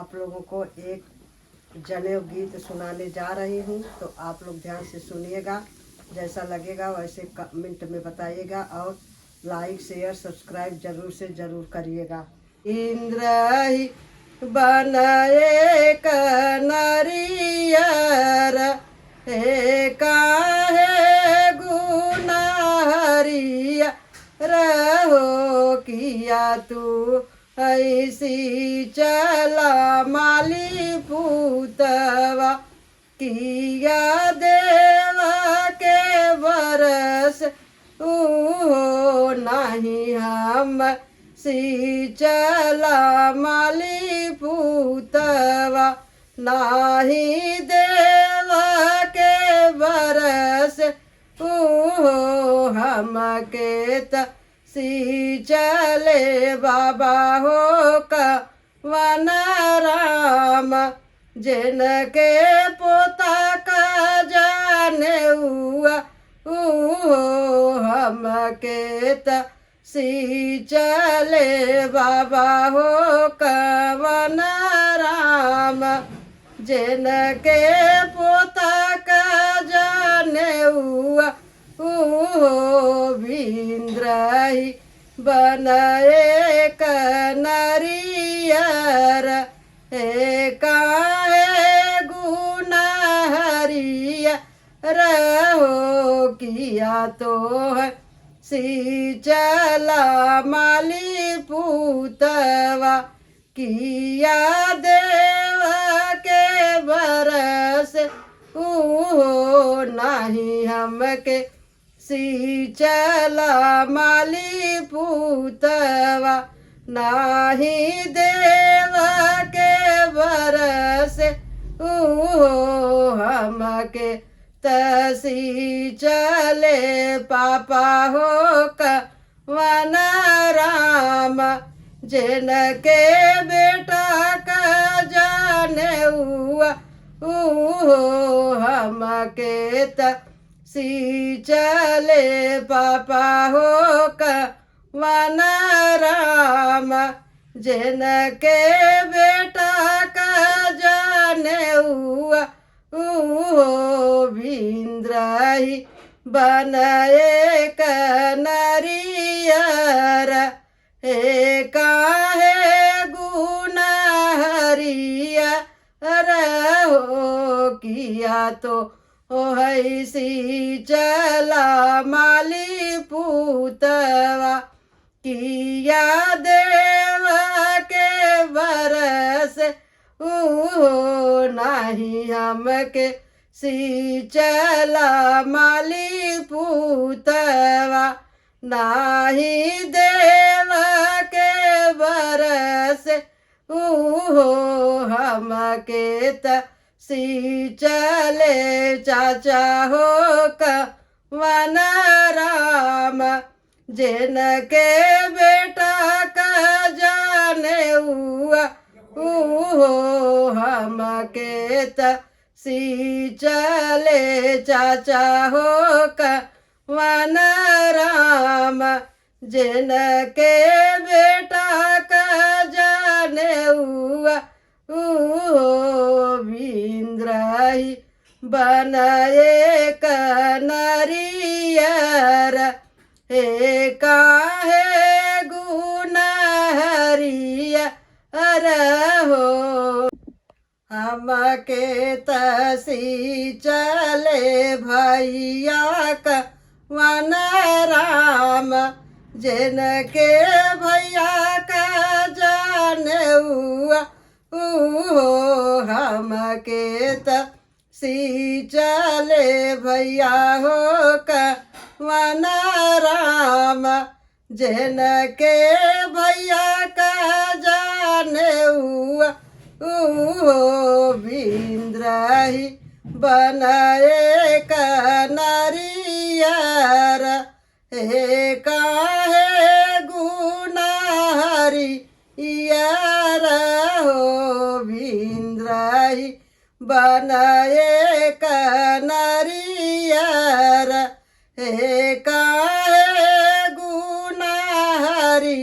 आप लोगों को एक जनेऊ गीत सुनाने जा रही हूँ, तो आप लोग ध्यान से सुनिएगा। जैसा लगेगा वैसे कमेंट में बताइएगा और लाइक शेयर सब्सक्राइब जरूर से जरूर करिएगा। इंद्र ही बनाए नरियर हे काहे गुनाहरिया रहो किया तू ऐसी चला माली पूतवा किया देवा के बरस ऊ नहीं हम सी चला माली पूतवा नाही देवा के बरस ऊ हम के त सी चले बाबा हो का वन राम जिन के पोता का जाने हुआ हम के त सी चले बाबा हो का वन राम जिन के पोता का जाने हुआ इंद्र बनाए नरियर हे काहे गुनाहरिया रहो किया तो है सी चला माली पूतवा किया देवा के बरस ऊ नहीं हमके सी चला माली पूतवा नाही देवा के बरस ऊ हमके तसी चले पापा हो का वन राम जिन के बेटा का जाने हुआ हमके त सी चले पापा हो का वन राम जिन के बेटा का जाने हुआ इंद्र ही बनाए नरियर हे काहे गुनाहरिया रहो किया तो है सी चला माली पूतवा किया देवा के बरस ऊ नहीं हमके सी चला माली पूतवा नाही देवा के बरस ऊ हमके त सी चले चाचा हो का वन राम जिन के बेटा का जाने हुआ हमके त सी चले चाचा हो का वन राम जिन के बेटा का जाने हुआ इंद्र ही बनाए नरियर हे काहे गुनाहरिया रहो हमके तसी चले भैया का वन राम जिन के भैया का जाने हुआ हमके त सी चले भैया हो का वन राम जिन के भैया का जाने हुआ इंद्र ही बनाए नरियर हे काहे गुनाहरी यार हो इंद्र ही बनाए नरियर हे काहे गुनाहरी